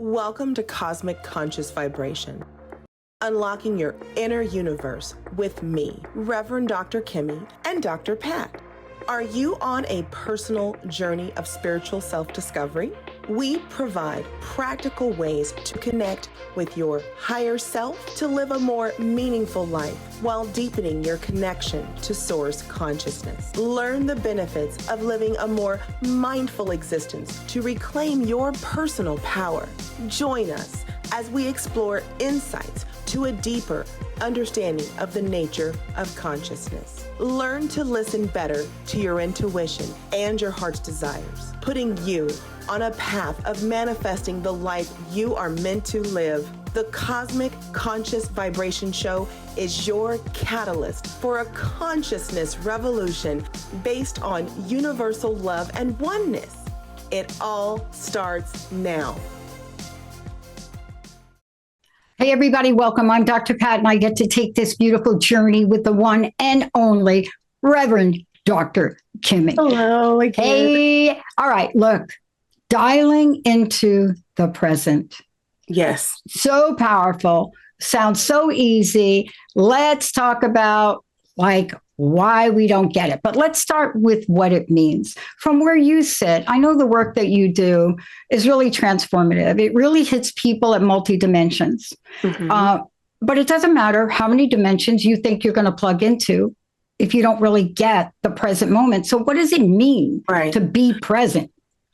Welcome to Cosmic Conscious Vibration, unlocking your inner universe with me, Reverend Dr. Kimmie and Dr. Pat. Are you on a personal journey of spiritual self-discovery? We provide practical ways to connect with your higher self to live a more meaningful life while deepening your connection to source consciousness. Learn the benefits of living a more mindful existence to reclaim your personal power. Join us as we explore insights to a deeper understanding of the nature of consciousness. Learn to listen better to your intuition and your heart's desires, putting you on a path of manifesting the life you are meant to live. The Cosmic Conscious Vibration Show is your catalyst for a consciousness revolution based on universal love and oneness. It all starts now. Hey, everybody, welcome. I'm Dr. Pat, and I get to take this beautiful journey with the one and only Reverend Dr. Kimmie. Hello again. Hey, all right, look, dialing into the present. Yes. So powerful, sounds so easy. Let's talk about why we don't get it. But let's start with what it means. From where you sit, I know the work that you do is really transformative. It really hits people at multi-dimensions. But it doesn't matter how many dimensions you think you're going to plug into if you don't really get the present moment. So what does it mean to be present?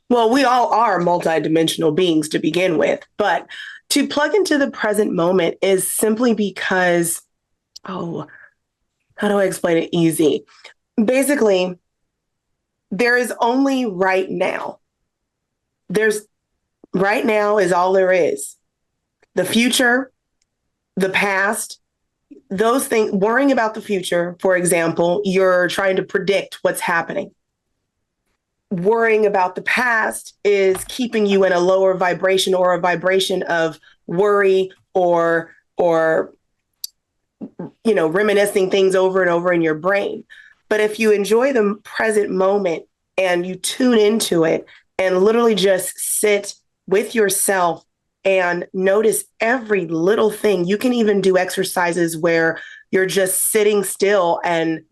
Well, we all are multidimensional beings to begin with, but to plug into the present moment is simply because, how do I explain it easy? Basically, there is only right now. Right now is all there is. The future, the past, those things, worrying about the future, for example, you're trying to predict what's happening. Worrying about the past is keeping you in a lower vibration or a vibration of worry or reminiscing things over and over in your brain. But if you enjoy the present moment and you tune into it and literally just sit with yourself and notice every little thing, you can even do exercises where you're just sitting still and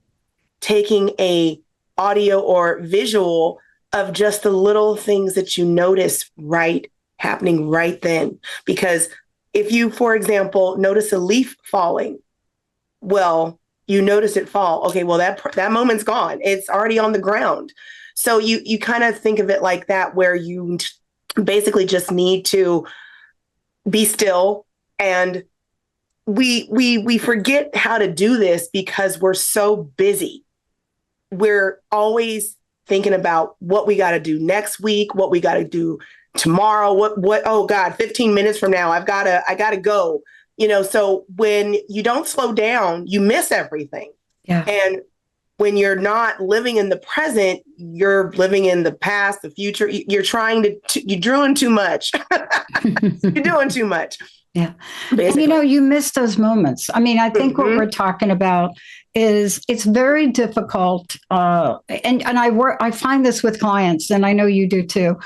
taking a audio or visual of just the little things that you notice happening right then. Because if you, for example, notice a leaf falling, well, you notice it fall. Okay, well, that moment's gone. It's already on the ground. So you kind of think of it like that, where you basically just need to be still. And we forget how to do this because we're so busy. We're always thinking about what we got to do next week, what we got to do tomorrow, oh God, 15 minutes from now, I gotta go. So when you don't slow down, you miss everything. Yeah. And when you're not living in the present, you're living in the past, the future. You're you're doing too much. You're doing too much. Yeah. Basically. And, you miss those moments. I mean, I think what we're talking about is it's very difficult. And I find this with clients, and I know you do too.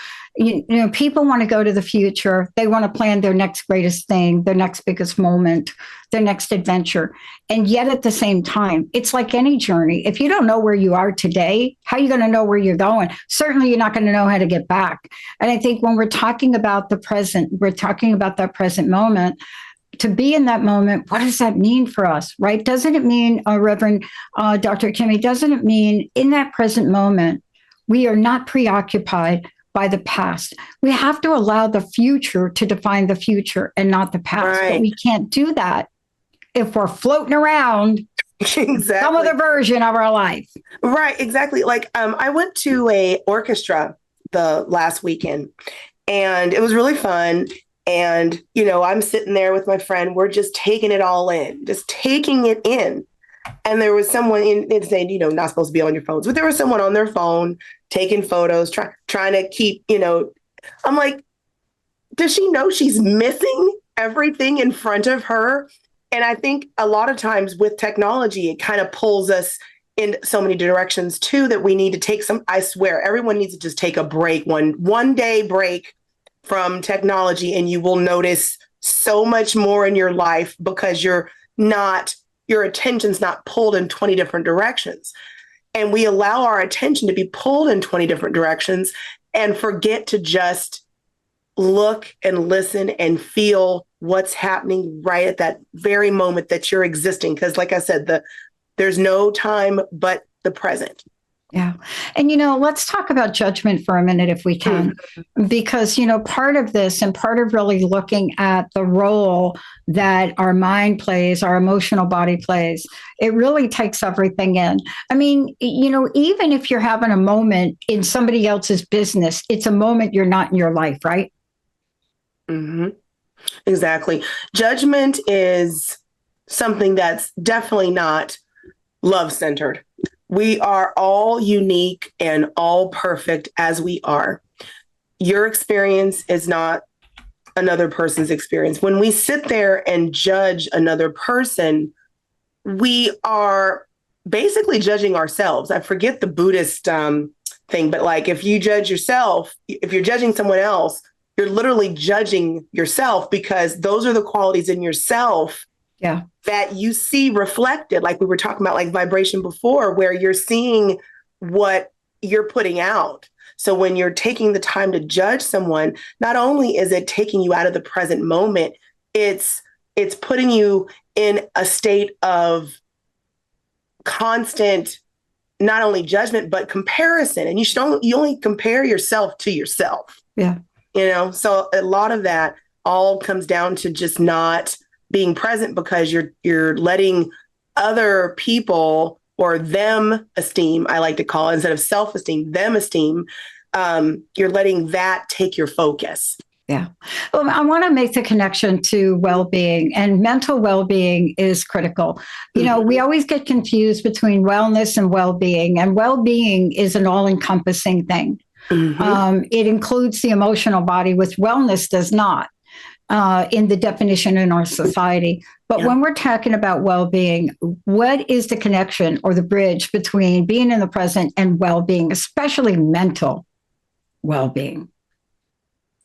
People want to go to the future. They want to plan their next greatest thing, their next biggest moment, their next adventure. And yet at the same time, it's like any journey. If you don't know where you are today, how are you going to know where you're going? Certainly, you're not going to know how to get back. And I think when we're talking about the present, we're talking about that present moment. To be in that moment, what does that mean for us, right? Doesn't it mean, Reverend Dr. Kimmie, doesn't it mean in that present moment, we are not preoccupied by the past? We have to allow the future to define the future and not the past. Right. But we can't do that if we're floating around some other version of our life. Right, exactly. Like I went to a orchestra the last weekend, and it was really fun. And, I'm sitting there with my friend. We're just taking it all in, just taking it in. And there was someone saying, not supposed to be on your phones, but there was someone on their phone taking photos, trying to keep, I'm like, does she know she's missing everything in front of her? And I think a lot of times with technology, it kind of pulls us in so many directions too, that we need to take I swear, everyone needs to just take a break, one day break from technology, and you will notice so much more in your life because your attention's not pulled in 20 different directions. And we allow our attention to be pulled in 20 different directions and forget to just look and listen and feel what's happening right at that very moment that you're existing. Because like I said, there's no time but the present. Yeah. And, let's talk about judgment for a minute if we can, because, part of this and part of really looking at the role that our mind plays, our emotional body plays, it really takes everything in. I mean, even if you're having a moment in somebody else's business, it's a moment you're not in your life, right? Mm-hmm. Exactly. Judgment is something that's definitely not love-centered. We are all unique and all perfect as we are. Your experience is not another person's experience. When we sit there and judge another person, we are basically judging ourselves. I forget the Buddhist thing, but like if you judge yourself, if you're judging someone else, you're literally judging yourself because those are the qualities in yourself that you see reflected, like we were talking about, like vibration before, where you're seeing what you're putting out. So when you're taking the time to judge someone, not only is it taking you out of the present moment, it's putting you in a state of constant, not only judgment, but comparison. And you only compare yourself to yourself. Yeah. So a lot of that all comes down to just not being present because you're letting other people or them esteem, I like to call it, instead of self-esteem, them esteem, you're letting that take your focus. Yeah. Well, I want to make the connection to well-being, and mental well-being is critical. We always get confused between wellness and well-being, and well-being is an all-encompassing thing. It includes the emotional body, which wellness does not. In the definition in our society. But when we're talking about well-being, what is the connection or the bridge between being in the present and well-being, especially mental well-being?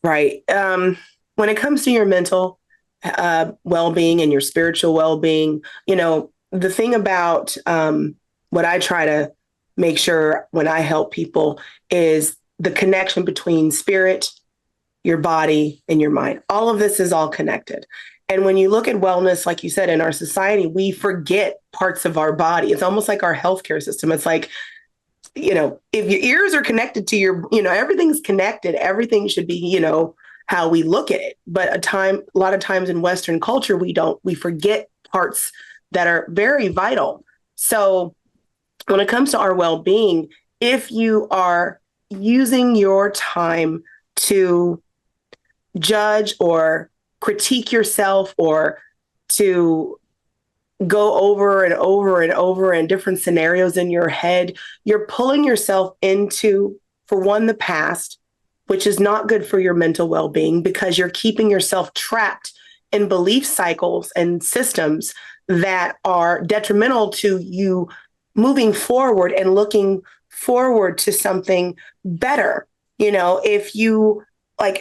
Right. When it comes to your mental well-being and your spiritual well-being, the thing about what I try to make sure when I help people is the connection between spirit, your body, and your mind. All of this is all connected. And when you look at wellness, like you said, in our society, we forget parts of our body. It's almost like our healthcare system. It's like, if your ears are connected to your, everything's connected. Everything should be, how we look at it. But a lot of times in Western culture, we forget parts that are very vital. So when it comes to our well-being, if you are using your time to judge or critique yourself or to go over and over and over in different scenarios in your head, you're pulling yourself into, for one, the past, which is not good for your mental well-being because you're keeping yourself trapped in belief cycles and systems that are detrimental to you moving forward and looking forward to something better. If you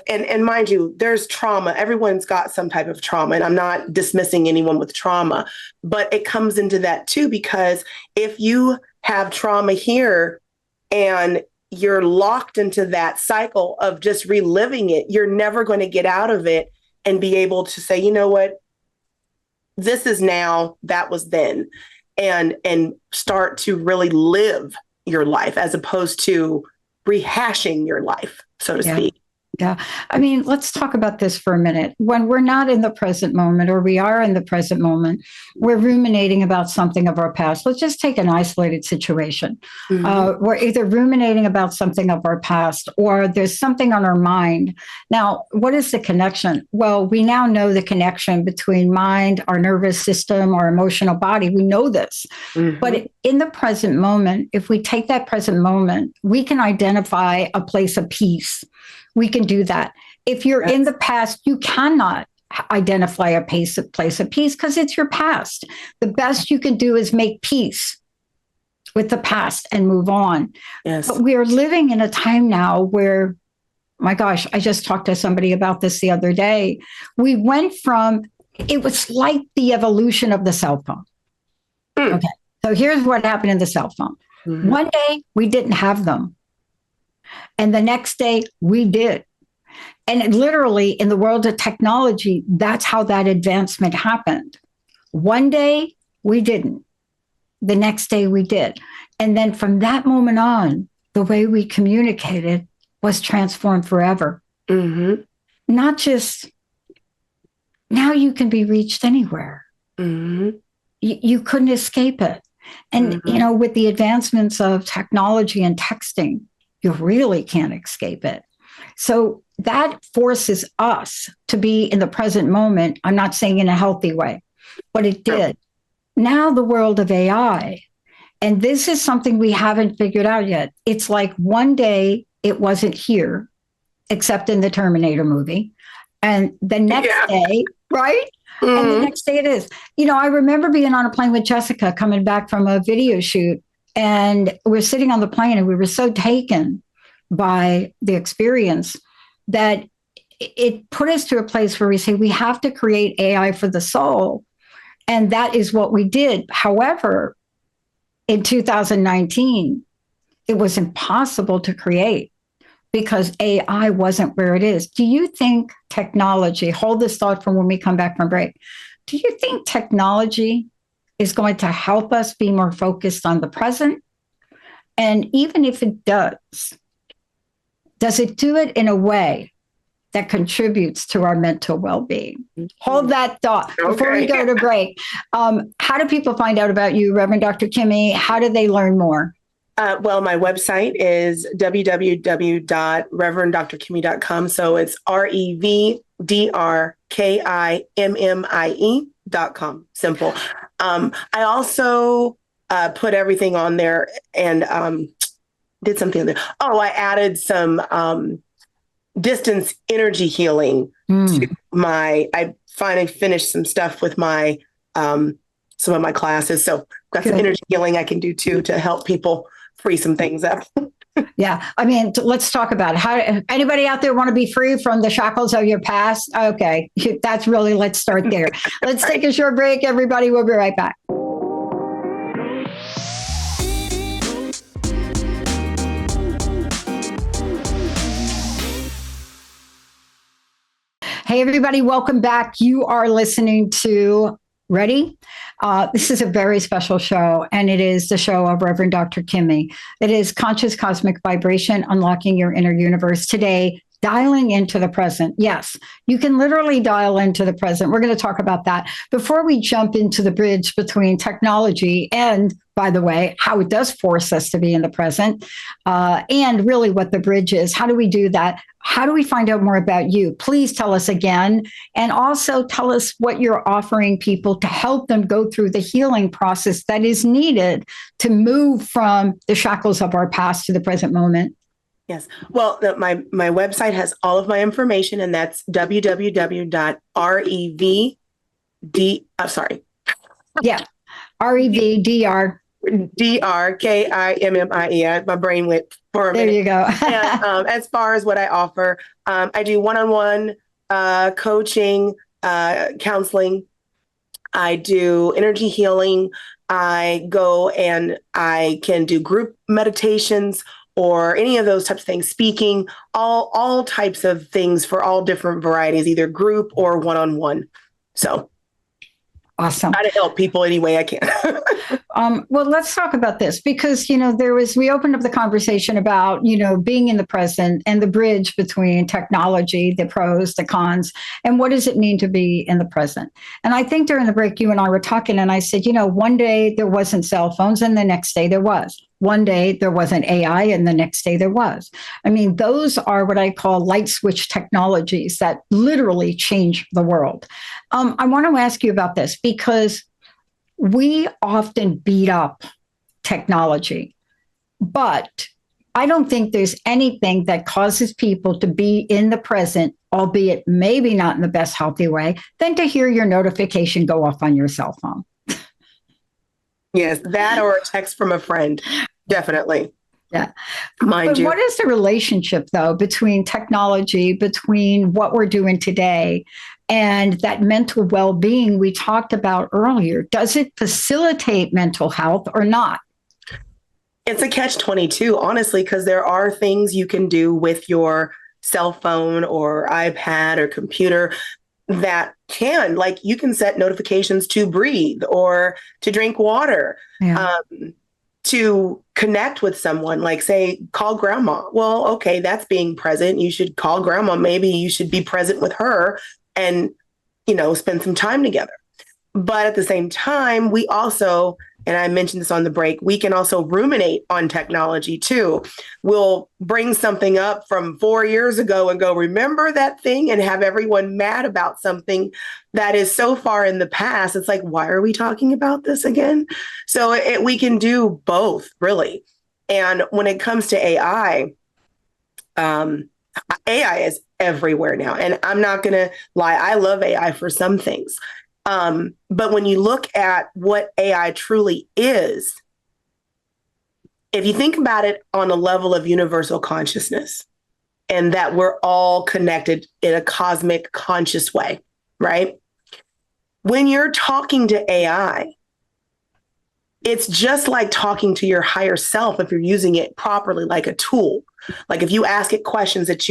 and mind you, there's trauma. Everyone's got some type of trauma, and I'm not dismissing anyone with trauma, but it comes into that too, because if you have trauma here and you're locked into that cycle of just reliving it, you're never going to get out of it and be able to say, you know what, this is now, that was then, and start to really live your life as opposed to rehashing your life, so to speak. Yeah. I mean, let's talk about this for a minute. When we're not in the present moment, or we are in the present moment, we're ruminating about something of our past. Let's just take an isolated situation. We're either ruminating about something of our past, or there's something on our mind. Now, what is the connection? Well, we now know the connection between mind, our nervous system, our emotional body. We know this. But in the present moment, if we take that present moment, we can identify a place of peace. We can do that. If you're in the past, you cannot identify a place of peace because it's your past. The best you can do is make peace with the past and move on. Yes. But we are living in a time now where My gosh, I just talked to somebody about this the other day. We went from, it was like the evolution of the cell phone. Okay. So here's what happened in the cell phone. One day we didn't have them. And the next day we did. And literally in the world of technology, that's how that advancement happened. One day we didn't. The next day we did. And then from that moment on, the way we communicated was transformed forever. Not just now you can be reached anywhere. You couldn't escape it. And, with the advancements of technology and texting, you really can't escape it. So that forces us to be in the present moment. I'm not saying in a healthy way, but it did. Now the world of AI, and this is something we haven't figured out yet. It's like one day it wasn't here, except in the Terminator movie. And the next day, right? And the next day it is. I remember being on a plane with Jessica coming back from a video shoot, and we're sitting on the plane and we were so taken by the experience that it put us to a place where we say we have to create AI for the soul. And that is what we did. However, in 2019, it was impossible to create because AI wasn't where it is. Do you think technology, hold this thought from when we come back from break, do you think technology is going to help us be more focused on the present? And even if it does it do it in a way that contributes to our mental well-being? Hold that thought before we go to break. How do people find out about you, Reverend Dr. Kimmie? How do they learn more? Well, my website is www.reverendrkimmie.com. So it's REVDRKIMMIE.com. Simple. I also put everything on there and did something there. Oh, I added some distance energy healing to I finally finished some stuff with my some of my classes. So got some energy healing I can do too to help people free some things up. Yeah. I mean, let's talk about it. How anybody out there want to be free from the shackles of your past? Okay. That's really, let's start there. Let's take a short break, everybody. We'll be right back. Hey, everybody, welcome back. You are listening to, ready? This is a very special show, and it is the show of Reverend Dr. Kimmie. It is Conscious Cosmic Vibration, Unlocking Your Inner Universe. Today, dialing into the present. Yes, you can literally dial into the present. We're going to talk about that. Before we jump into the bridge between technology and, by the way, how it does force us to be in the present, and really what the bridge is. How do we do that? How do we find out more about you? Please tell us again. And also tell us what you're offering people to help them go through the healing process that is needed to move from the shackles of our past to the present moment. Yes. Well, my website has all of my information, and that's www.revd. Yeah. REVDR. DRKIMMIE. My brain went for a minute. There you go. And, as far as what I offer, I do one-on-one coaching, counseling. I do energy healing. I go and I can do group meditations or any of those types of things, speaking, all types of things for all different varieties, either group or one-on-one. So awesome. Try to help people any way I can. Well, let's talk about this because, we opened up the conversation about, being in the present and the bridge between technology, the pros, the cons, and what does it mean to be in the present? And I think during the break, you and I were talking and I said, one day there wasn't cell phones and the next day there was. One day there wasn't AI and the next day there was. I mean, those are what I call light switch technologies that literally change the world. I want to ask you about this because we often beat up technology, but I don't think there's anything that causes people to be in the present, albeit maybe not in the best healthy way, than to hear your notification go off on your cell phone. Yes, that or a text from a friend. Definitely. Yeah. mind But you. what is the relationship, though, between technology, between what we're doing today and that mental well-being we talked about earlier? Does it facilitate mental health or not? It's a catch-22, honestly, because there are things you can do with your cell phone or iPad or computer that can, like, you can set notifications to breathe or to drink water, Yeah. to connect with someone, like, say, call grandma. Well, okay, that's being present. You should call grandma. Maybe you should be present with her and, spend some time together. But at the same time, we also, and I mentioned this on the break, we can also ruminate on technology too. We'll bring something up from 4 years ago and go, remember that thing, and have everyone mad about something that is so far in the past. It's like, why are we talking about this again? So we can do both, really. And when it comes to AI, AI is everywhere now. And I'm not going to lie, I love AI for some things. But when you look at what AI truly is, if you think about it on a level of universal consciousness, and that we're all connected in a cosmic conscious way, right? When you're talking to AI, it's just like talking to your higher self if you're using it properly, like a tool. Like if you ask it questions that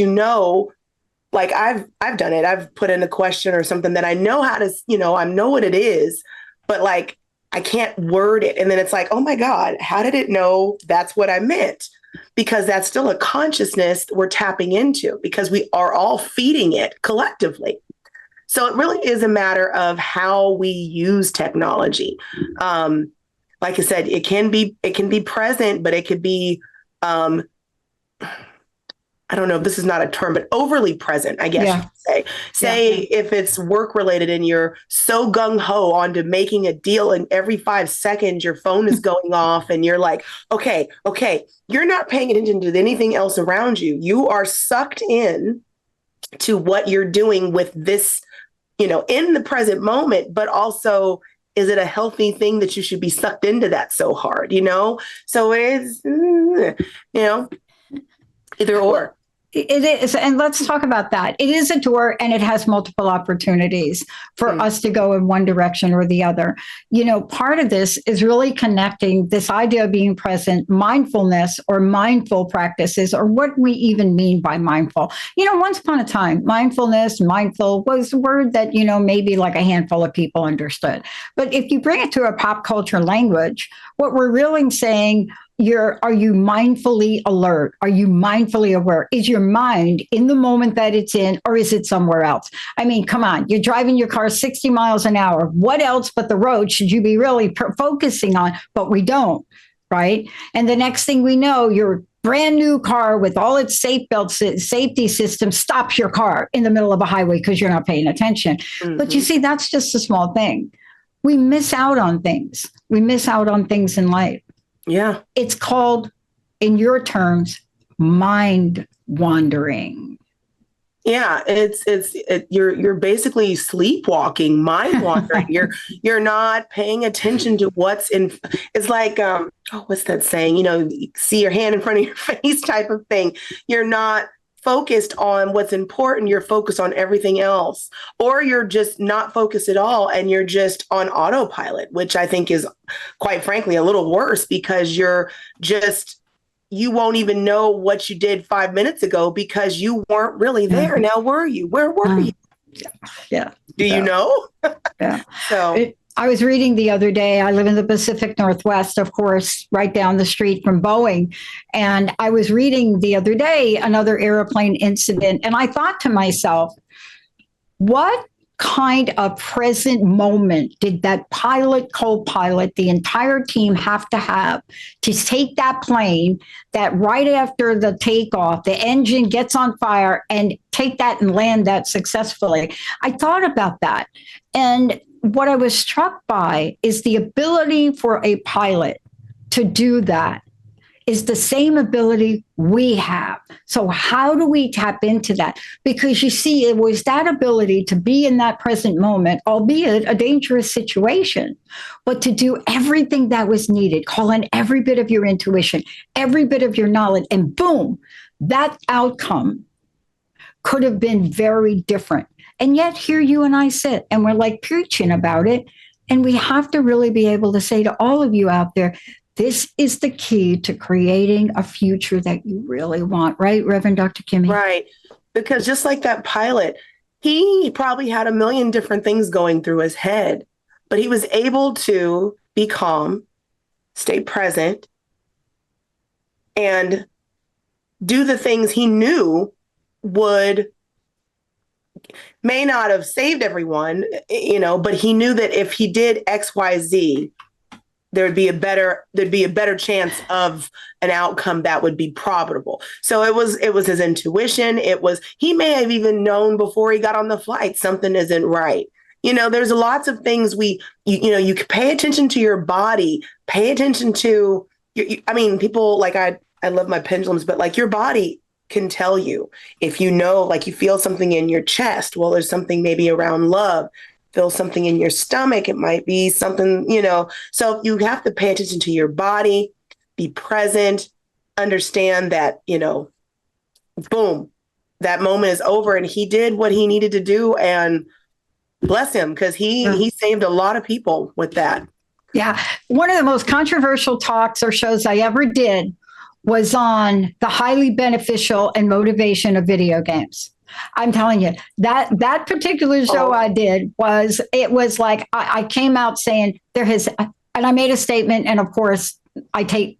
like I've done it. I've put in a question or something that I know how to, I know what it is, but like I can't word it. And then it's like, oh my God, how did it know that's what I meant? Because that's still a consciousness we're tapping into because we are all feeding it collectively. So it really is a matter of how we use technology. Like I said, it can be present, but it could be I don't know if this is not a term, but overly present, I guess you could say. If it's work related and you're so gung ho onto making a deal, and every 5 seconds your phone is going off and you're like, okay, you're not paying attention to anything else around you. You are sucked in to what you're doing with this, in the present moment, but also, is it a healthy thing that you should be sucked into that so hard, So it is, either or. It is. And let's talk about that. It is a door and it has multiple opportunities for us to go in one direction or the other. Part of this is really connecting this idea of being present, mindfulness or mindful practices, or what we even mean by mindful. Once upon a time, mindful was a word that, maybe like a handful of people understood. But if you bring it to a pop culture language, what we're really saying, are you mindfully alert? Are you mindfully aware? Is your mind in the moment that it's in, or is it somewhere else? I mean, come on, you're driving your car 60 miles an hour. What else but the road should you be really focusing on? But we don't, right? And the next thing we know, your brand new car with all its safety system stops your car in the middle of a highway because you're not paying attention. Mm-hmm. But you see, that's just a small thing. We miss out on things. We miss out on things in life. Yeah. It's called, in your terms, mind wandering. Yeah, you're basically sleepwalking, mind wandering. You're not paying attention to what's in. It's like what's that saying? You see your hand in front of your face type of thing. You're not focused on what's important. You're focused on everything else, or you're just not focused at all, and you're just on autopilot, which I think is, quite frankly, a little worse because you won't even know what you did 5 minutes ago because you weren't really there. Now, were you? Where were you? Yeah. Do you know? Yeah. So I was reading the other day, I live in the Pacific Northwest, of course, right down the street from Boeing. And I was reading the other day another airplane incident. And I thought to myself, what kind of present moment did that pilot, co-pilot, the entire team have to take that plane that right after the takeoff, the engine gets on fire, and take that and land that successfully? I thought about that. And what I was struck by is the ability for a pilot to do that is the same ability we have. So how do we tap into that? Because you see, it was that ability to be in that present moment, albeit a dangerous situation, but to do everything that was needed, call in every bit of your intuition, every bit of your knowledge, and boom, that outcome could have been very different. And yet here you and I sit and we're like preaching about it. And we have to really be able to say to all of you out there, this is the key to creating a future that you really want, right, Reverend Dr. Kimmie? Right. Because just like that pilot, he probably had a million different things going through his head, but he was able to be calm, stay present, and do the things he knew may not have saved everyone, but he knew that if he did X, Y, Z, there'd be a better chance of an outcome that would be profitable. So it was his intuition. He may have even known before he got on the flight something isn't right. There's lots of things you can pay attention to your body, pay attention to people like I love my pendulums, but like your body can tell you if like you feel something in your chest. Well, there's something maybe around love. Feel something in your stomach. It might be something, So you have to pay attention to your body, be present, understand that, boom, that moment is over. And he did what he needed to do. And bless him, because he saved a lot of people with that. Yeah. One of the most controversial talks or shows I ever did was on the highly beneficial and motivation of video games. I'm telling you, that particular show I did was like, I came out saying and I made a statement. And of course, I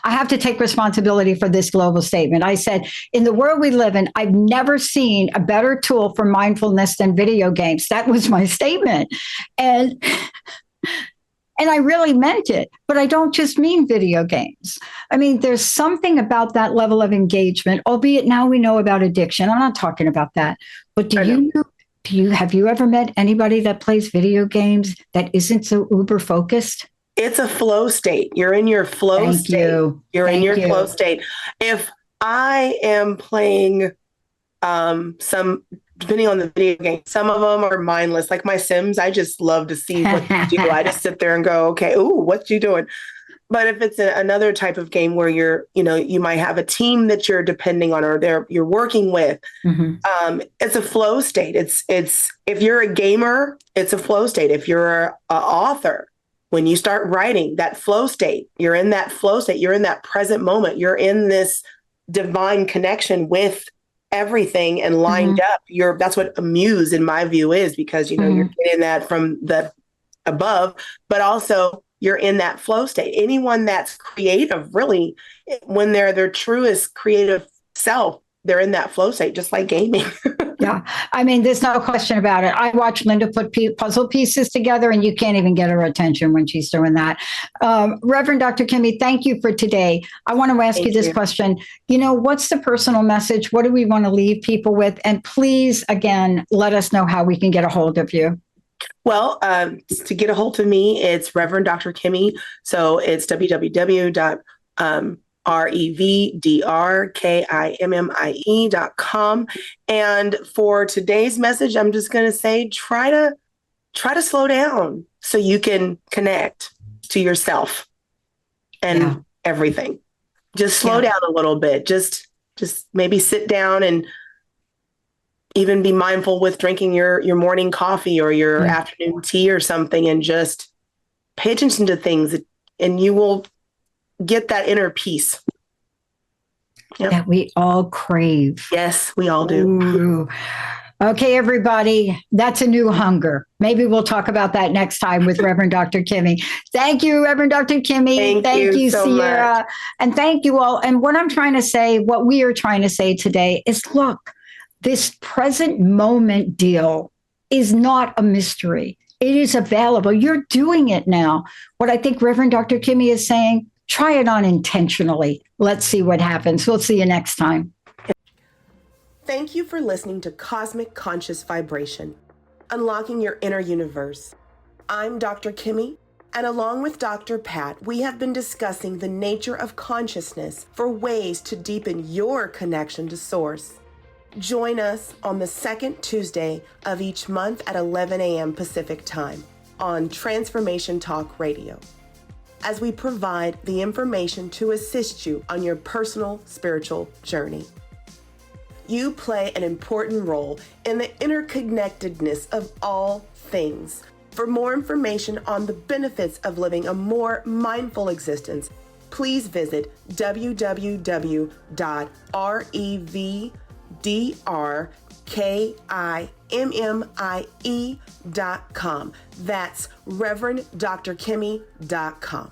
have to take responsibility for this global statement. I said, in the world we live in, I've never seen a better tool for mindfulness than video games. That was my statement. And I really meant it, but I don't just mean video games. I mean, there's something about that level of engagement, albeit now we know about addiction. I'm not talking about that. But have you ever met anybody that plays video games that isn't so uber focused? It's a flow state. You're in your flow state. You're in your flow state. If I am playing depending on the video game, some of them are mindless. Like my Sims, I just love to see what you do. I just sit there and go, okay, ooh, what you doing? But if it's another type of game where you might have a team that you're depending on or you're working with, it's a flow state. It's if you're a gamer, it's a flow state. If you're an author, when you start writing, that flow state, you're in that flow state. You're in that present moment. You're in this divine connection with everything and lined up. That's what a muse in my view is, because you're getting that from the above, but also you're in that flow state. Anyone that's creative, really, when they're their truest creative self, they're in that flow state, just like gaming. Yeah. I mean, there's no question about it. I watch Linda put puzzle pieces together and you can't even get her attention when she's doing that. Reverend Dr. Kimmie, thank you for today. I want to ask you this question. What's the personal message? What do we want to leave people with? And please, again, let us know how we can get a hold of you. Well, to get a hold of me, it's Reverend Dr. Kimmie. So it's REVDRKIMMIE.com. And for today's message, I'm just going to say, try to slow down so you can connect to yourself and everything. Just slow down a little bit. Just maybe sit down and even be mindful with drinking your morning coffee or your afternoon tea or something, and just pay attention to things, and you will get that inner peace that we all crave. Yes, we all do. Ooh. Okay, everybody, that's a new hunger. Maybe we'll talk about that next time with Reverend Dr. Kimmie. Thank you, Reverend Dr. Kimmie. Thank you, so Sierra. Much. And thank you all. And what we are trying to say today is, look, this present moment deal is not a mystery. It is available. You're doing it now. What I think Reverend Dr. Kimmie is saying, try it on intentionally. Let's see what happens. We'll see you next time. Thank you for listening to Cosmic Conscious Vibration, unlocking your inner universe. I'm Dr. Kimmie, And along with Dr. Pat, we have been discussing the nature of consciousness for ways to deepen your connection to Source. Join us on the second Tuesday of each month at 11 a.m. Pacific Time on Transformation Talk Radio, as we provide the information to assist you on your personal spiritual journey. You play an important role in the interconnectedness of all things. For more information on the benefits of living a more mindful existence, please visit www.revdrkimmie.com. That's ReverendDrKimmie.com.